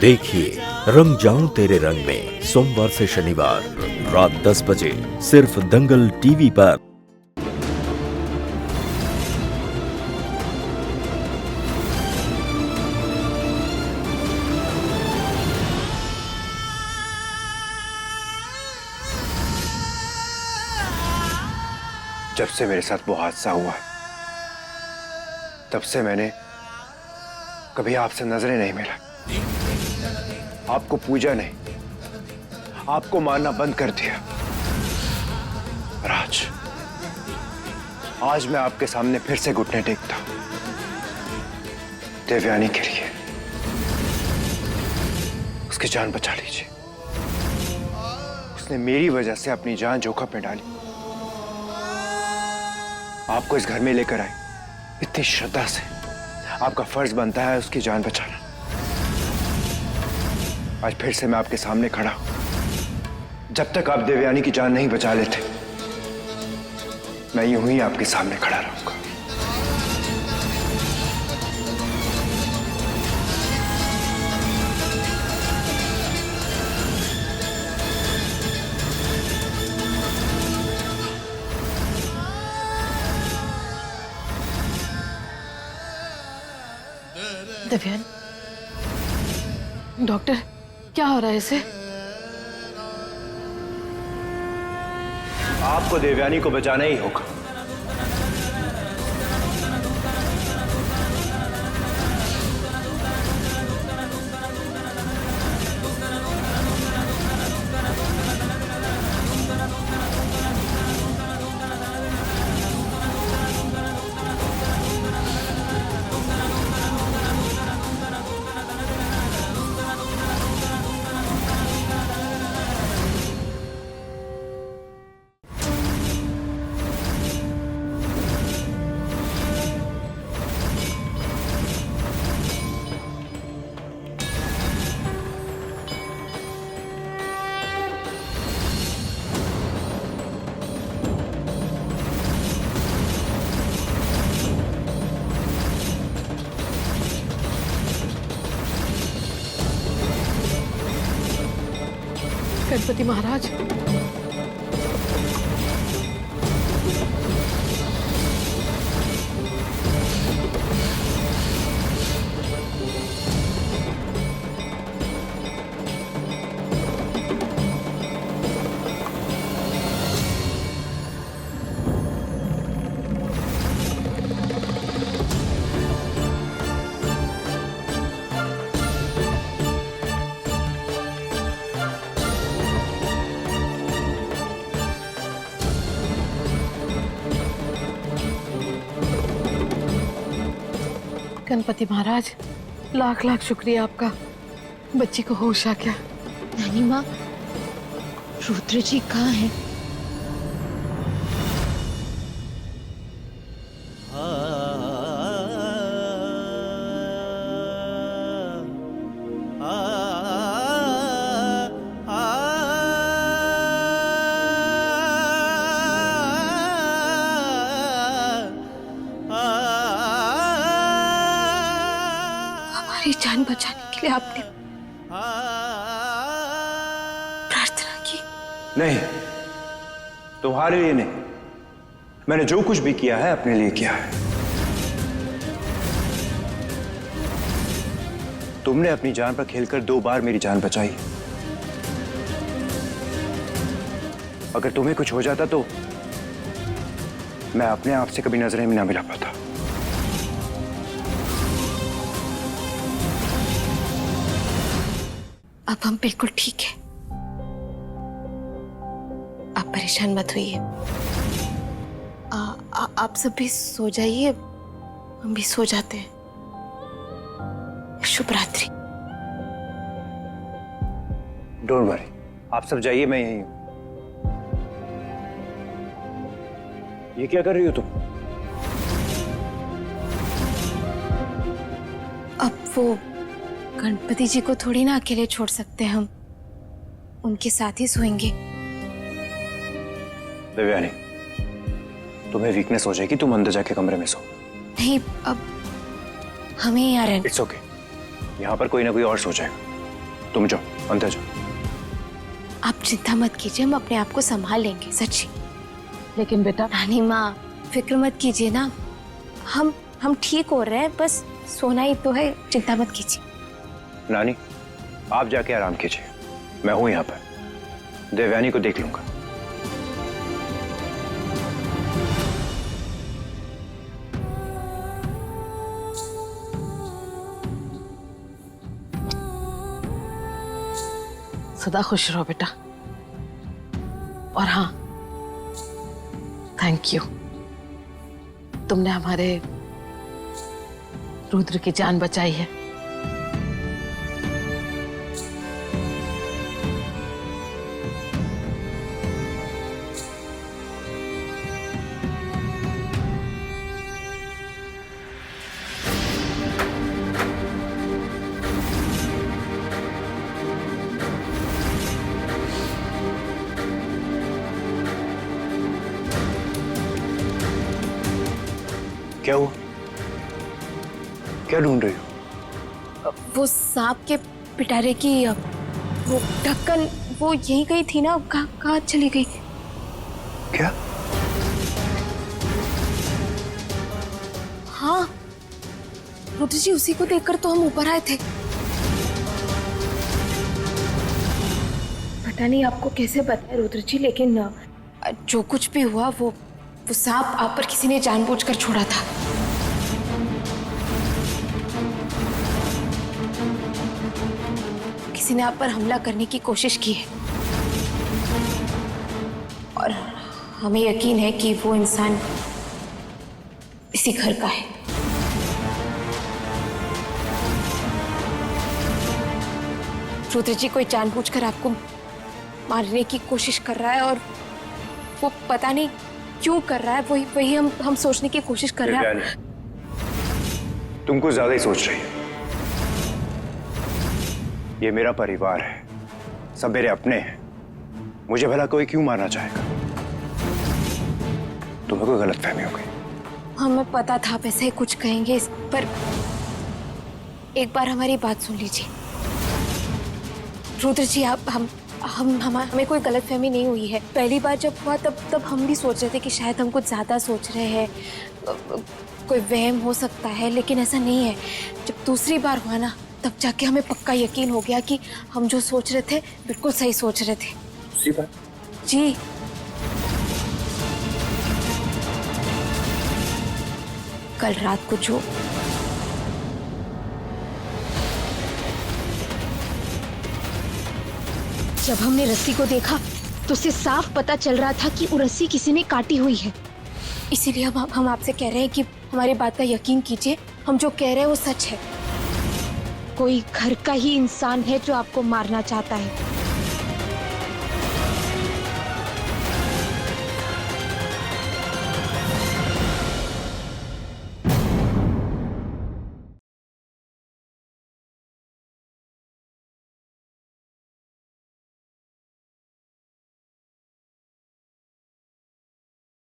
देखिए रंग जाऊं तेरे रंग में सोमवार से शनिवार रात 10 बजे सिर्फ दंगल टीवी पर। जब से मेरे साथ वो हादसा हुआ तब से मैंने कभी आपसे नजरें नहीं मिला, आपको पूजा नहीं, आपको मानना बंद कर दिया। और आज मैं आपके सामने फिर से घुटने टेकता हूं, देवयानी के लिए। उसकी जान बचा लीजिए। उसने मेरी वजह से अपनी जान जोखिम में डाली, आपको इस घर में लेकर आई इतनी श्रद्धा से। आपका फर्ज बनता है उसकी जान बचाना। आज फिर से मैं आपके सामने खड़ा हूं। जब तक आप देवयानी की जान नहीं बचा लेते, मैं यूं ही आपके सामने खड़ा रहूंगा। देवयानी, डॉक्टर क्या हो रहा है इसे? आपको देवयानी को बचाना ही होगा। गणपति महाराज, गणपति महाराज, लाख लाख शुक्रिया आपका। बच्ची को होश आ गया। नानी माँ, रुद्र जी कहाँ हैं? हमारी जान बचाने के लिए आपने प्रार्थना की? नहीं, तुम्हारे लिए नहीं। मैंने जो कुछ भी किया है अपने लिए किया है। तुमने अपनी जान पर खेलकर 2 बार मेरी जान बचाई। अगर तुम्हें कुछ हो जाता तो मैं अपने आप से कभी नजरें भी ना मिला पाता। अब हम बिल्कुल ठीक है, आप परेशान मत होइए। आप सब भी सो जाइए, हम भी सो जाते हैं। शुभ रात्रि। डोंट वरी, आप सब जाइए, मैं यहीं हूं। ये क्या कर रही हो तुम? अब वो गणपति जी को थोड़ी ना अकेले छोड़ सकते हैं हम, उनके साथ ही सोएंगे। देवयानी, तुम्हें वीकनेस हो जाएगी, तुम अंदर जाके कमरे में सो। नहीं, अब हमें यहाँ रहना। इट्स ओके, यहाँ पर कोई ना कोई और सो जाएगा। तुम जाओ, अंदर जाओ। आप चिंता मत कीजिए, हम अपने आप को संभाल लेंगे, सच्ची। लेकिन बेटा रानी माँ, फिक्र मत कीजिए ना, हम ठीक हो रहे हैं, बस सोना ही तो है, चिंता मत कीजिए। नानी, आप जाके आराम कीजिए, मैं हूं यहाँ पर, देवयानी को देख लूंगा। सदा खुश रहो बेटा। और हाँ, थैंक यू, तुमने हमारे रुद्र की जान बचाई है। क्या हुआ? क्या ढूंढ रही हो? वो सांप के पिटारे की वो ढक्कन, वो यहीं गई थी ना, कहाँ चली गई? क्या? हाँ रुद्र जी, उसी को देखकर तो हम ऊपर आए थे। पता नहीं आपको कैसे पता है रुद्र जी, लेकिन जो कुछ भी हुआ वो सांप आप पर किसी ने जानबूझकर छोड़ा था। किसी ने आप पर हमला करने की कोशिश की है और हमें यकीन है कि वो इंसान इसी घर का है। रुद्र जी कोई जानबूझकर आपको मारने की कोशिश कर रहा है और वो पता नहीं क्यों कर रहा है, वही हम सोचने की कोशिश कर रहे हैं। तुमको ज्यादा ही सोच रही है। ये मेरा परिवार है, सब मेरे अपने हैं, मुझे भला कोई क्यों मारना चाहेगा? तुम्हें कोई गलतफहमी हो गई। हमें पता था आप ऐसे ही कुछ कहेंगे, पर एक बार हमारी बात सुन लीजिए। रुद्र जी, हमें कोई गलतफहमी नहीं हुई है। पहली बार जब हुआ तब हम भी सोच रहे थे कि शायद हम कुछ ज्यादा सोच रहे हैं, कोई वहम हो सकता है, लेकिन ऐसा नहीं है। जब दूसरी बार हुआ ना, तब जाके हमें पक्का यकीन हो गया कि हम जो सोच रहे थे बिल्कुल सही सोच रहे थे। दूसरी बार? जी, कल रात को जो जब हमने रस्सी को देखा तो उससे साफ पता चल रहा था कि वो रस्सी किसी ने काटी हुई है। इसीलिए हम आपसे कह रहे हैं कि हमारी बात का यकीन कीजिए, हम जो कह रहे हैं वो सच है। कोई घर का ही इंसान है जो आपको मारना चाहता है।